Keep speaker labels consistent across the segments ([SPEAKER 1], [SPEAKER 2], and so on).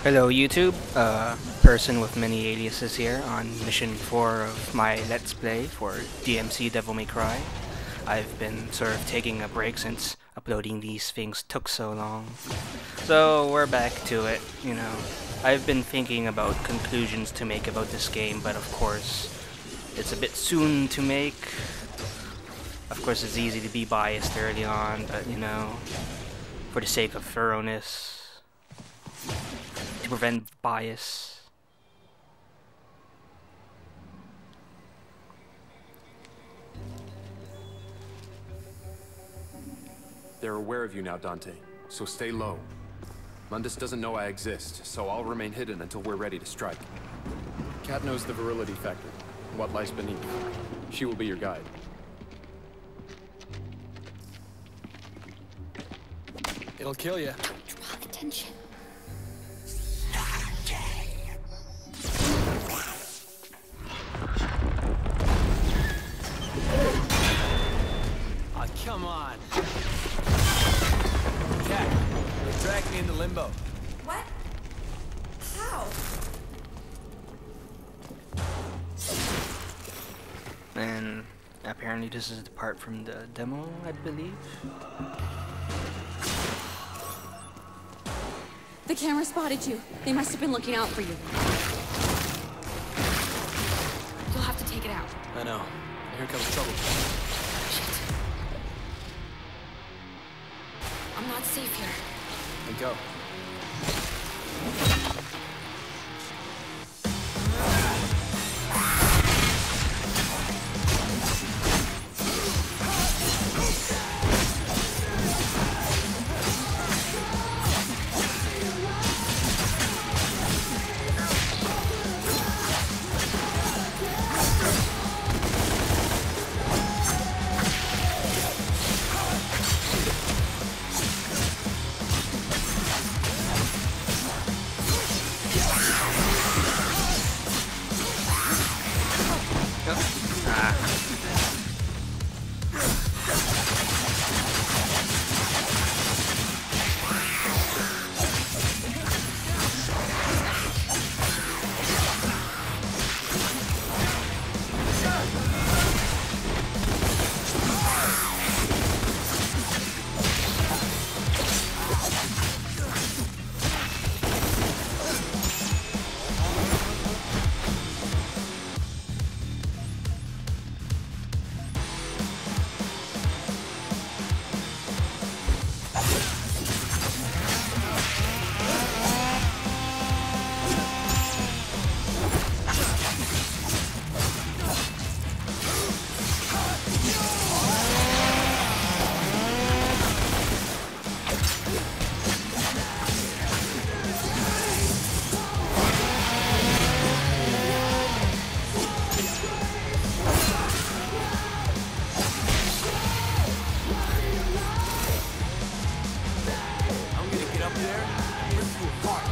[SPEAKER 1] Hello YouTube, person with many aliases here on mission 4 of my Let's Play for DmC Devil May Cry. I've been sort of taking a break since uploading these things took so long. So we're back to it, you know. I've been thinking about conclusions to make about this game, but of course, it's a bit soon to make. Of course it's easy to be biased early on, but you know, for the sake of thoroughness, to prevent bias.
[SPEAKER 2] They're aware of you now, Dante, so stay low. Mundus doesn't know I exist, so I'll remain hidden until we're ready to strike. Kat knows the virility factor, what lies beneath. She will be your guide.
[SPEAKER 3] It'll kill you.
[SPEAKER 4] Draw attention.
[SPEAKER 3] Oh, come on. Cat, they dragged me into limbo.
[SPEAKER 4] What? How?
[SPEAKER 1] And apparently this is the part from the demo, I believe.
[SPEAKER 4] The camera spotted you. They must have been looking out for you. You'll have to take it out.
[SPEAKER 3] I know. Here comes trouble.
[SPEAKER 4] Shit. I'm not safe here.
[SPEAKER 3] And go. I'm gonna get up there and rip you apart.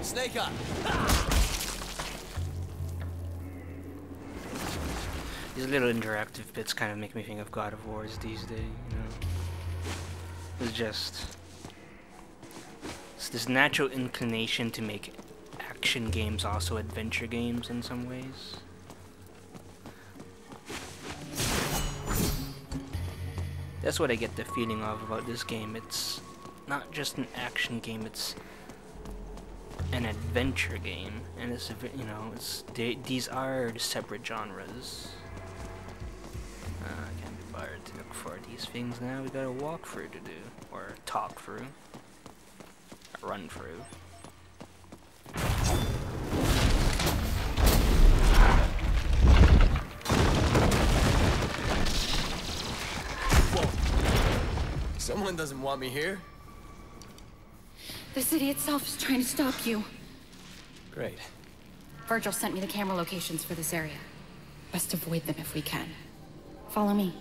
[SPEAKER 3] Snake up.
[SPEAKER 1] These little interactive bits kind of make me think of God of Wars these days, you know. It's this natural inclination to make action games also adventure games in some ways. That's what I get the feeling of about this game. It's not just an action game, it's an adventure game, and it's, you know, these are separate genres. I can't be bothered to look for these things now. We got a walkthrough to do, or talk through, a run through.
[SPEAKER 3] Whoa. Someone doesn't want me here?
[SPEAKER 4] The city itself is trying to stop you.
[SPEAKER 3] Great.
[SPEAKER 4] Virgil sent me the camera locations for this area. Best avoid them if we can. Follow me.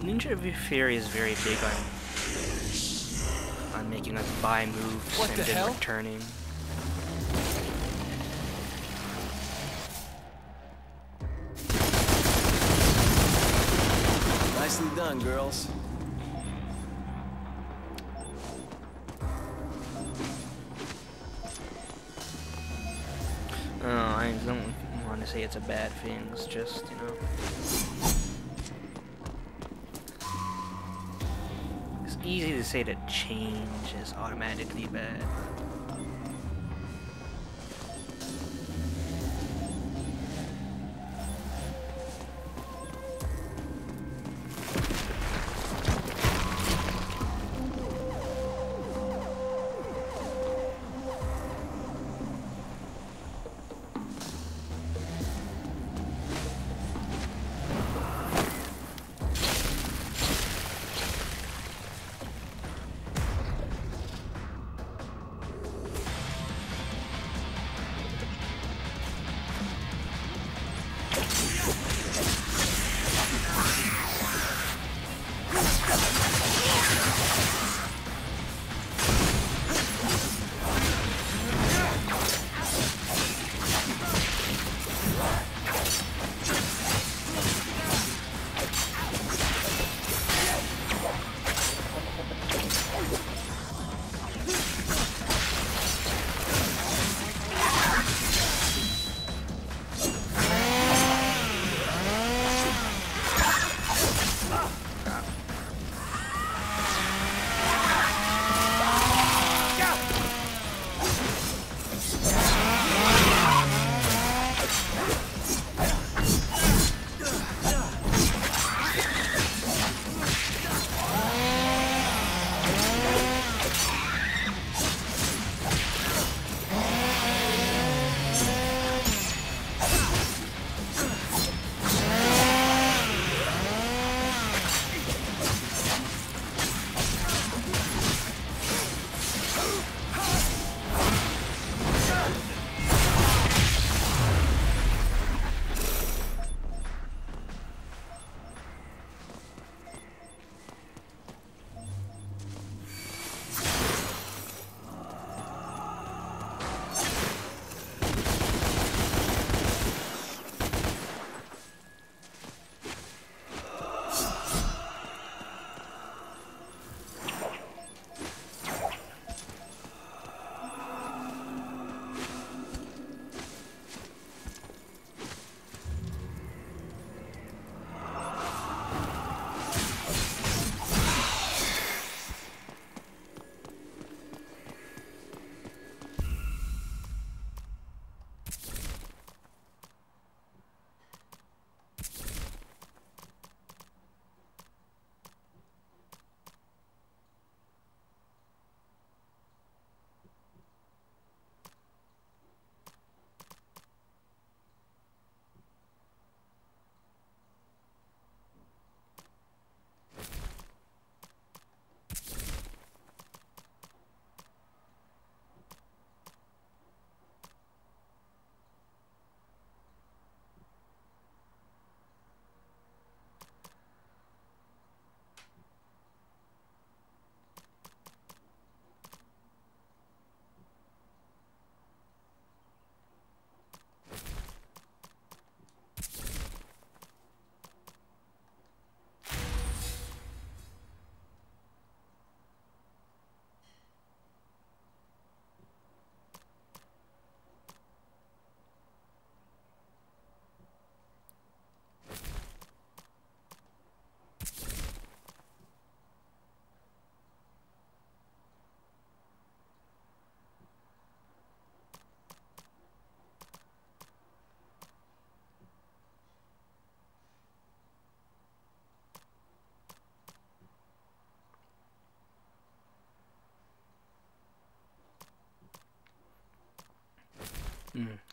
[SPEAKER 1] Ninja Theory is very big on making us buy moves
[SPEAKER 3] What
[SPEAKER 1] and
[SPEAKER 3] the
[SPEAKER 1] then
[SPEAKER 3] hell?
[SPEAKER 1] returning.
[SPEAKER 3] Nicely done, girls.
[SPEAKER 1] Oh, I don't want to say it's a bad thing, it's just, you know. It's easy to say that change is automatically bad.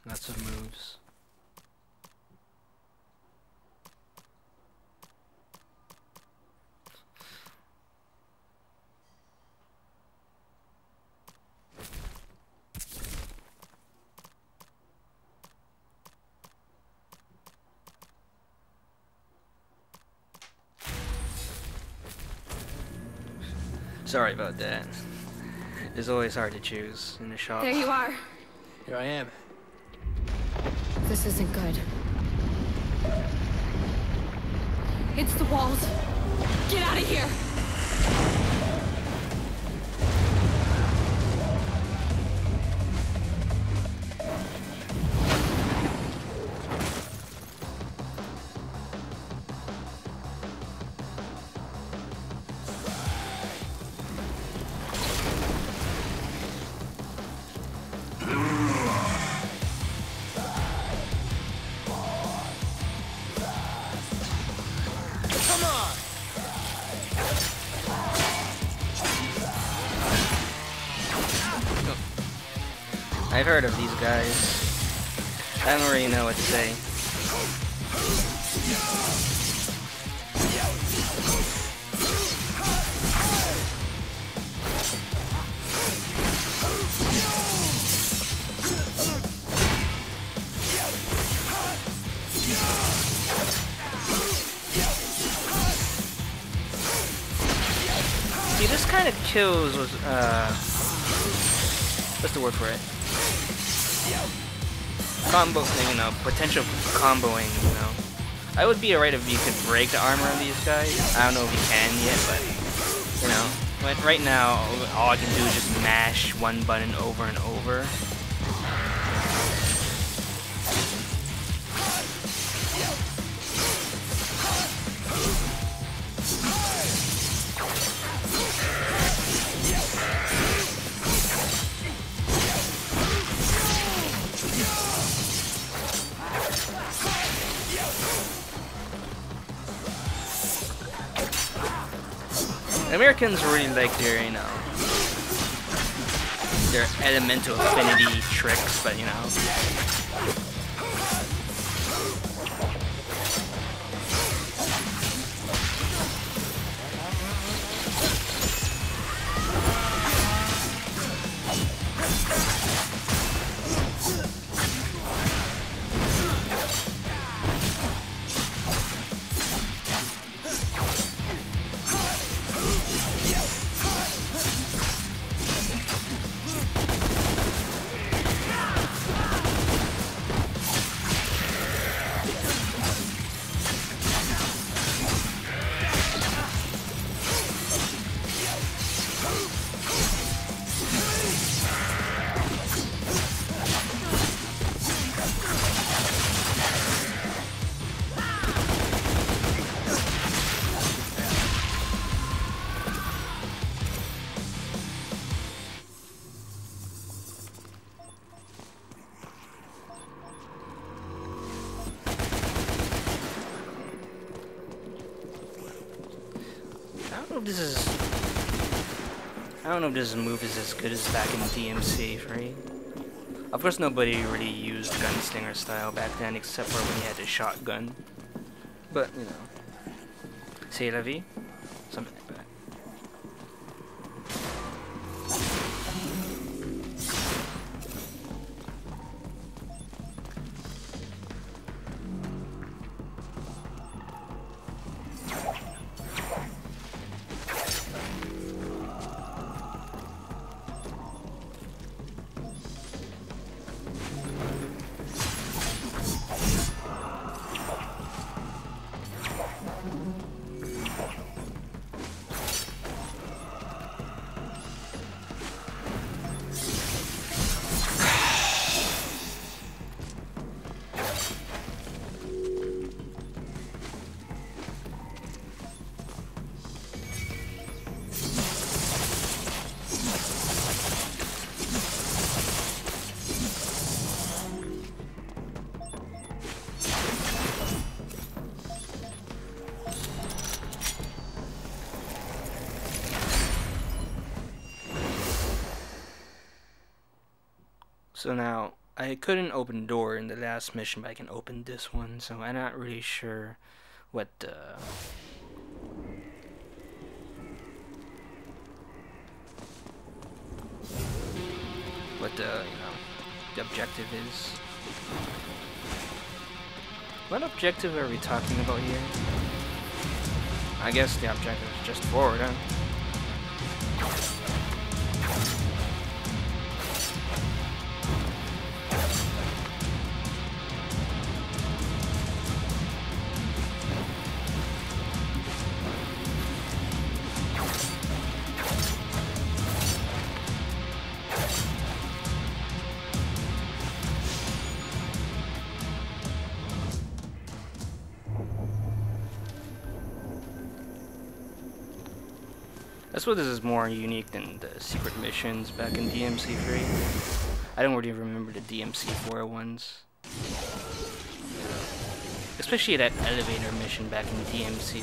[SPEAKER 1] Lots of moves. Sorry about that. It's always hard to choose in the shop.
[SPEAKER 4] There you are.
[SPEAKER 3] Here I am.
[SPEAKER 4] This isn't good. It's the walls. Get out of here!
[SPEAKER 1] I've heard of these guys. I don't really know what to say. See, this kind of kills with, what's the word for it? Combo, you know, potential comboing, you know. I would be alright if you could break the armor of these guys. I don't know if you can yet, but, you know. But right now, all I can do is just mash one button over and over. Americans really like their, you know, their elemental affinity tricks, but you know. I don't know if this move is as good as back in DmC, right? Of course, nobody really used gunslinger style back then, except for when you had the shotgun. But, you know, c'est la vie, something like that. So now, I couldn't open the door in the last mission, but I can open this one, so I'm not really sure what the objective is. What objective are we talking about here? I guess the objective is just forward, huh? I suppose this is more unique than the secret missions back in DmC 3. I don't really remember the DmC 4 ones. Especially that elevator mission back in DmC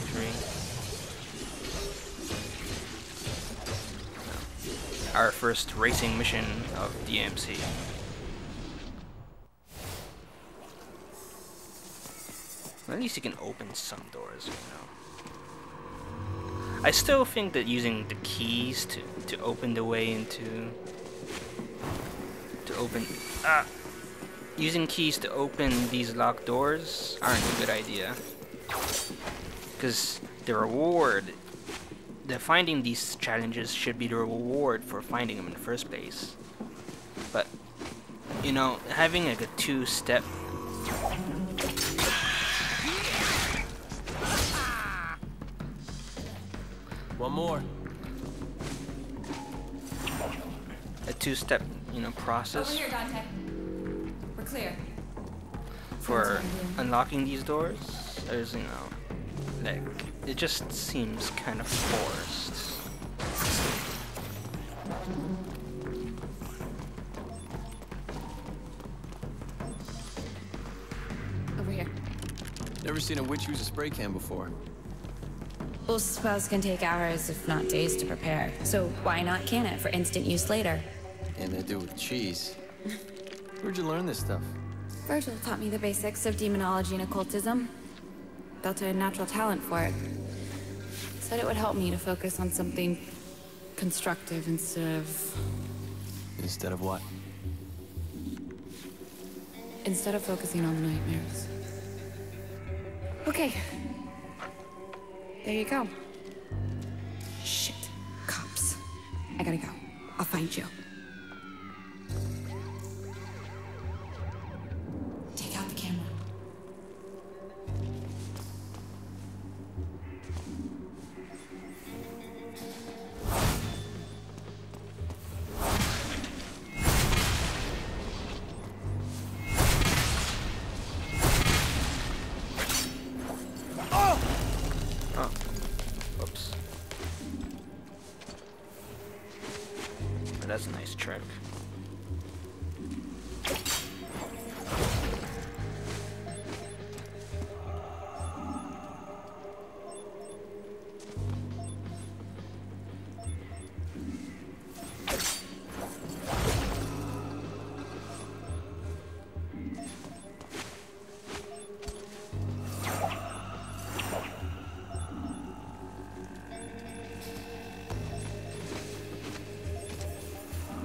[SPEAKER 1] 3. Our first racing mission of DmC. Well, at least you can open some doors, you know. I still think that using the keys to open the way into using keys to open these locked doors aren't a good idea, because finding these challenges should be the reward for finding them in the first place. But you know, having like a two-step
[SPEAKER 3] One more.
[SPEAKER 1] a two-step, you know, process
[SPEAKER 4] Over here, Dante. We're clear.
[SPEAKER 1] for unlocking these doors, there's, you know, like, it just seems kind of forced.
[SPEAKER 4] Over here.
[SPEAKER 2] Never seen a witch use a spray can before.
[SPEAKER 4] Well, spells can take hours, if not days, to prepare. So why not can it for instant use later?
[SPEAKER 2] And they do with cheese. Where'd you learn this stuff?
[SPEAKER 4] Virgil taught me the basics of demonology and occultism. Felt I had natural talent for it. Said it would help me to focus on something constructive instead of...
[SPEAKER 2] Instead of what?
[SPEAKER 4] Instead of focusing on nightmares. Okay. There you go. Shit. Cops. I gotta go. I'll find you. Take out the camera.
[SPEAKER 1] Oops. That's a nice trick.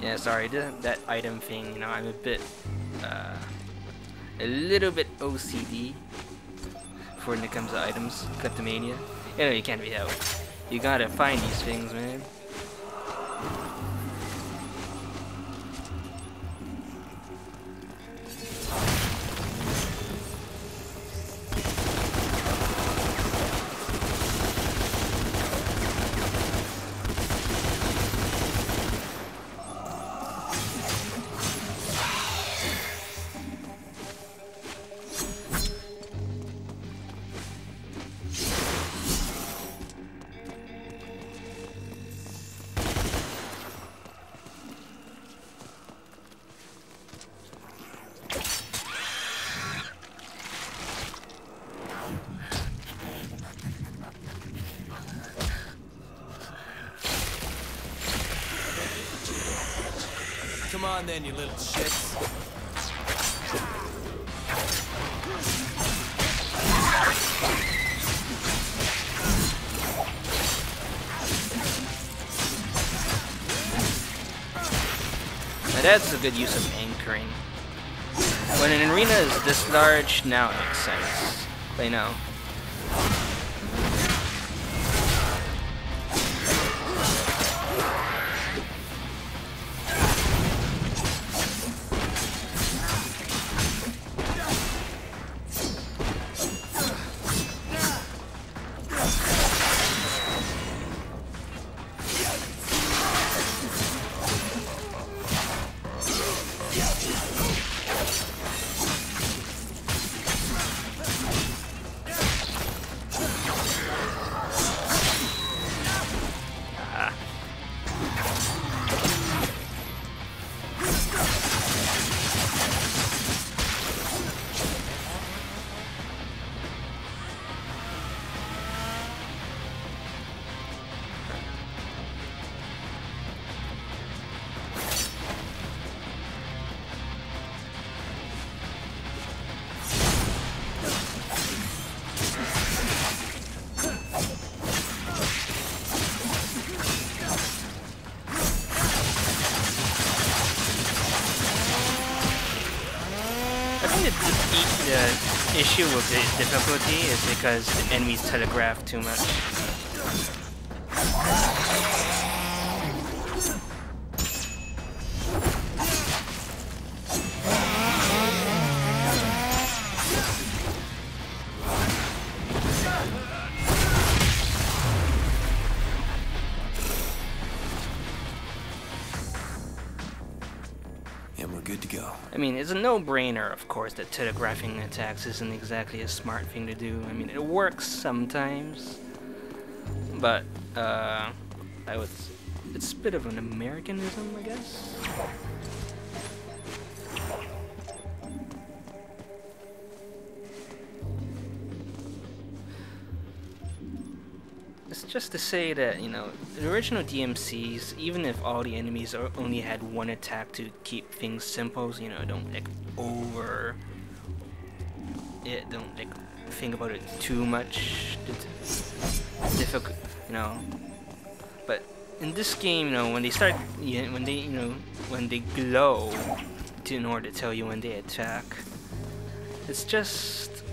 [SPEAKER 1] Yeah, sorry, that item thing, you know, I'm a little bit OCD when it comes to items, kleptomania. You know, you can't be helped. You gotta find these things, man.
[SPEAKER 3] Come on then, you little shits.
[SPEAKER 1] that's a good use of anchoring. When an arena is this large, now it makes sense. But you know. The issue with the difficulty is because the enemies telegraph too much.
[SPEAKER 3] And we're good to go.
[SPEAKER 1] I mean, it's a no-brainer, of course, that telegraphing attacks isn't exactly a smart thing to do. I mean, it works sometimes, but it's a bit of an Americanism, I guess. It's just to say that, you know, the original DMCs, even if all the enemies only had one attack to keep things simple, so, you know, don't like don't like think about it too much. It's difficult, you know. But in this game, you know, when they start, when they glow in order to tell you when they attack, it's just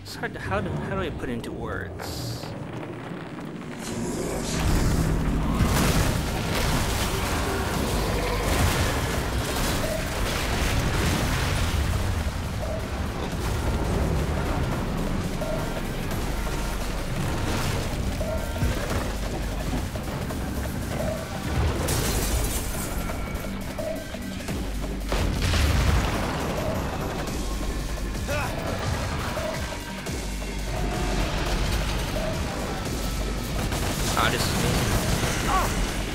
[SPEAKER 1] it's hard to, how do I put it into words? Oh, this is me.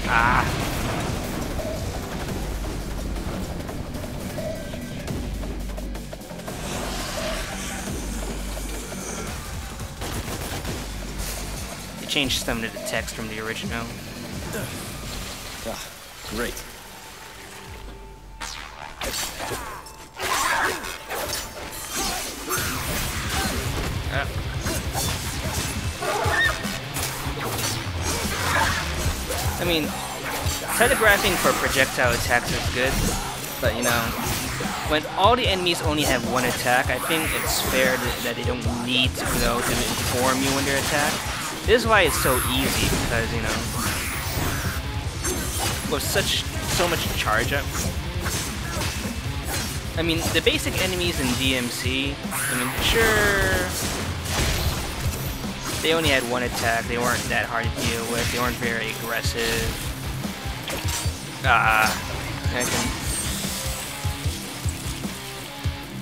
[SPEAKER 1] Ah. They changed some of the text from the original.
[SPEAKER 3] Ah, great.
[SPEAKER 1] I mean, telegraphing for projectile attacks is good, but you know, when all the enemies only have one attack, I think it's fair that they don't need to glow to inform you when they attack. This is why it's so easy, because, you know, with so much charge up. I mean, the basic enemies in DmC, I mean, sure, they only had one attack, they weren't that hard to deal with, they weren't very aggressive.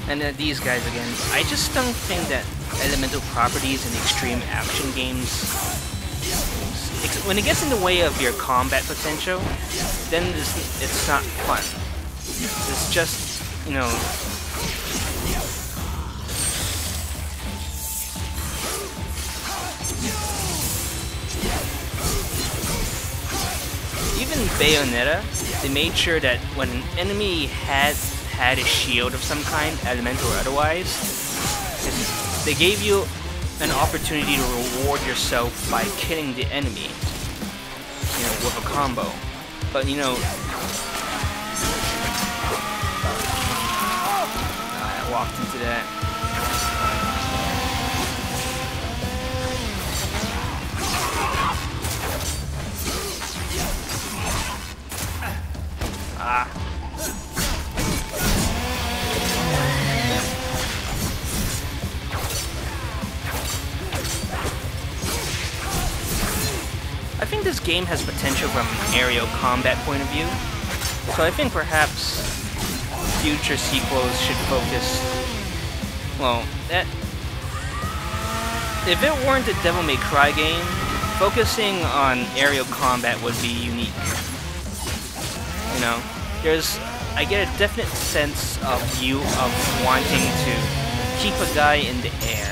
[SPEAKER 1] And these guys again, I just don't think that elemental properties in extreme action games, when it gets in the way of your combat potential, then it's not fun. It's just, you know, even Bayonetta, they made sure that when an enemy had a shield of some kind, elemental or otherwise, they gave you an opportunity to reward yourself by killing the enemy. with a combo. But you know, I walked into that. I think this game has potential from an aerial combat point of view, so I think perhaps future sequels should focus, well, if it weren't a Devil May Cry game, focusing on aerial combat would be unique. You know, I get a definite sense of you wanting to keep a guy in the air.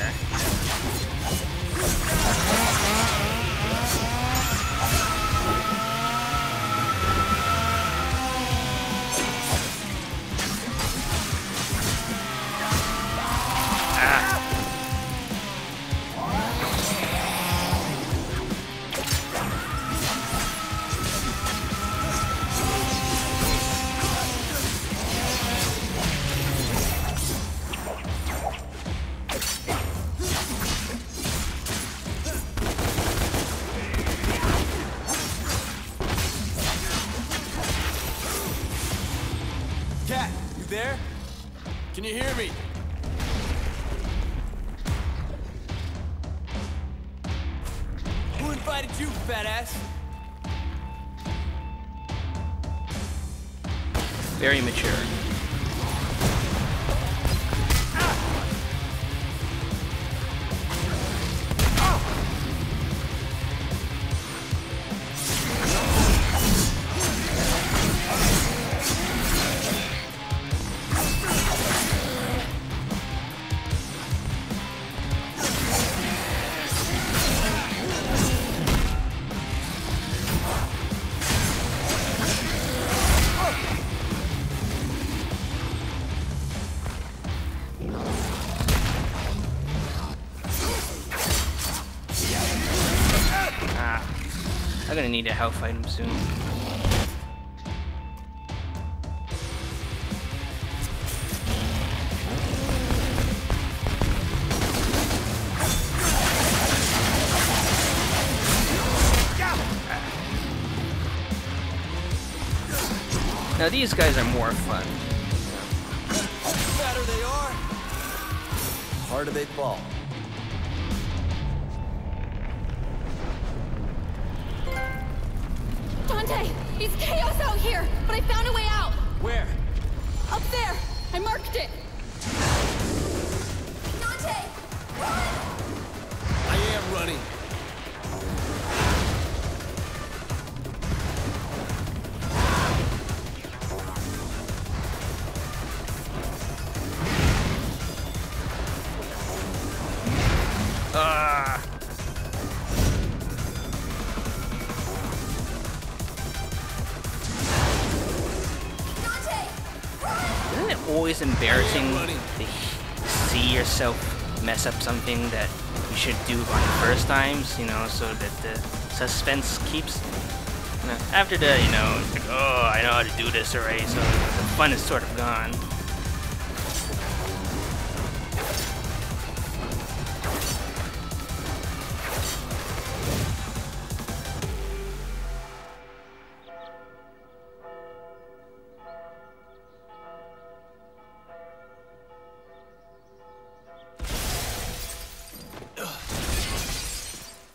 [SPEAKER 3] Cat, you there? Can you hear me? Who invited you, fat ass?
[SPEAKER 1] Very mature. I'm gonna need to health fight him soon. Now these guys are more fun.
[SPEAKER 3] Fatter they are, harder they fall.
[SPEAKER 5] Dante! It's chaos out here! But I found a way out!
[SPEAKER 3] Where?
[SPEAKER 5] Up there! I marked it! Dante! Run!
[SPEAKER 3] I am running.
[SPEAKER 1] Isn't it always embarrassing to see yourself mess up something that you should do on the first times, you know, so that the suspense keeps, you know, after the, you know, it's like, oh, I know how to do this already, so the fun is sort of gone.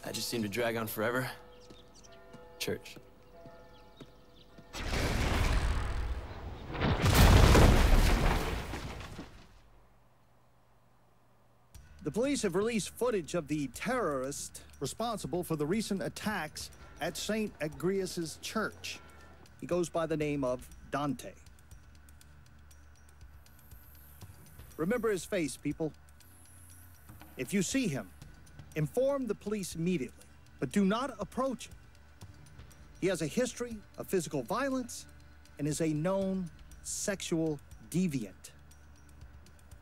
[SPEAKER 3] That just seemed to drag on forever. Church.
[SPEAKER 6] The police have released footage of the terrorist responsible for the recent attacks at St. Agrias' church. He goes by the name of Dante. Remember his face, people. If you see him, inform the police immediately, but do not approach him. He has a history of physical violence and is a known sexual deviant.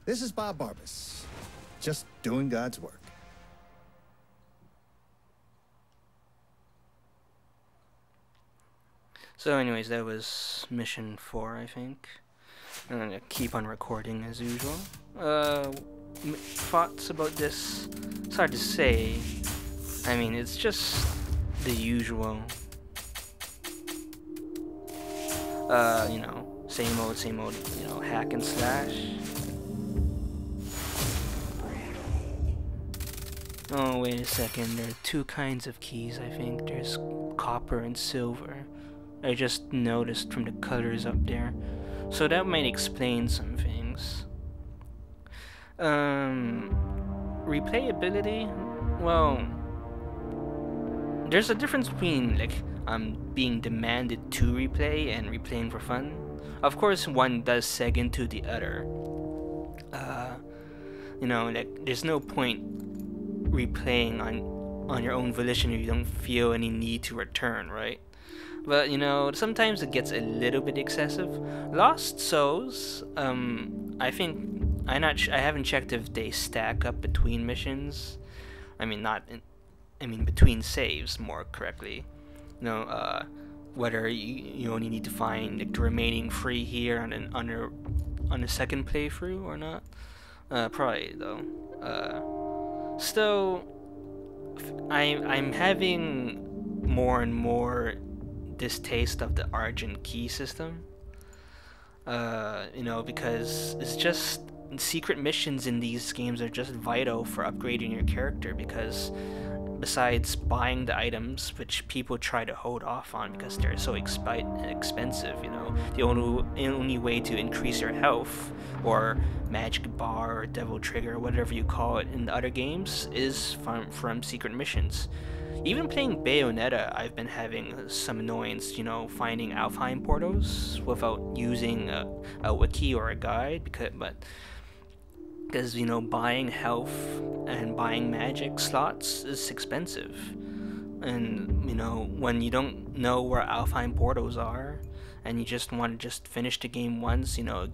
[SPEAKER 6] This is Bob Barbas, just doing God's work.
[SPEAKER 1] So anyways, that was mission 4, I think. I'm gonna keep on recording as usual. Thoughts about this? It's hard to say. I mean, it's just the usual. You know, same old, you know, hack and slash. Oh, wait a second, there are two kinds of keys, I think. There's copper and silver. I just noticed from the colors up there. So that might explain some things. Replayability? Well, there's a difference between, like, being demanded to replay and replaying for fun. Of course, one does seg into the other. You know, like, there's no point replaying on your own volition if you don't feel any need to return, right? But you know, sometimes it gets a little bit excessive. Lost Souls, I think I haven't checked if they stack up between missions. I mean, between saves, more correctly. You know, whether you only need to find, like, the remaining free here on a second playthrough or not. Probably though. Still, I'm having more and more distaste of the Argent key system. You know, because it's just secret missions in these games are just vital for upgrading your character, because besides buying the items, which people try to hold off on because they're so expensive, you know, the only way to increase your health, or magic bar, or devil trigger, or whatever you call it in the other games, is from secret missions. Even playing Bayonetta, I've been having some annoyance, you know, finding Alfheim portals without using a wiki or a guide, because you know, buying health and buying magic slots is expensive, and you know, when you don't know where Alfheim portals are and you just want to finish the game once, you know,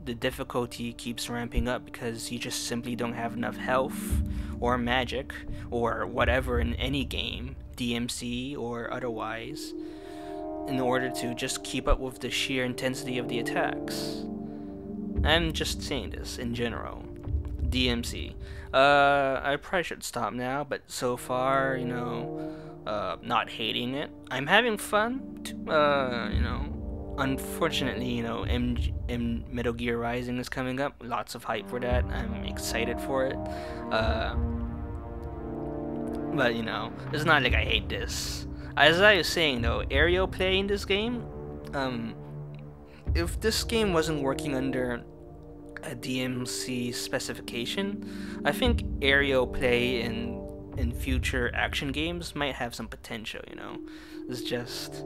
[SPEAKER 1] the difficulty keeps ramping up because you just simply don't have enough health or magic or whatever in any game, DmC or otherwise, in order to just keep up with the sheer intensity of the attacks. I'm just saying this in general. DmC. I probably should stop now, but so far, you know, not hating it. I'm having fun. You know, unfortunately, you know, Metal Gear Rising is coming up. Lots of hype for that. I'm excited for it. But you know, it's not like I hate this. As I was saying though, aerial play in this game, if this game wasn't working under a DmC specification, I think aerial play in future action games might have some potential, you know. It's just,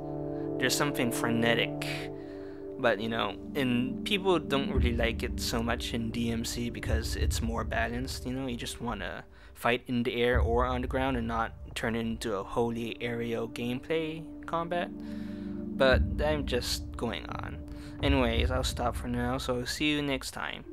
[SPEAKER 1] there's something frenetic, but you know, and people don't really like it so much in DmC because it's more balanced, you know. You just want to fight in the air or on the ground and not turn it into a wholly aerial gameplay combat. But I'm just going on. Anyways, I'll stop for now, so see you next time.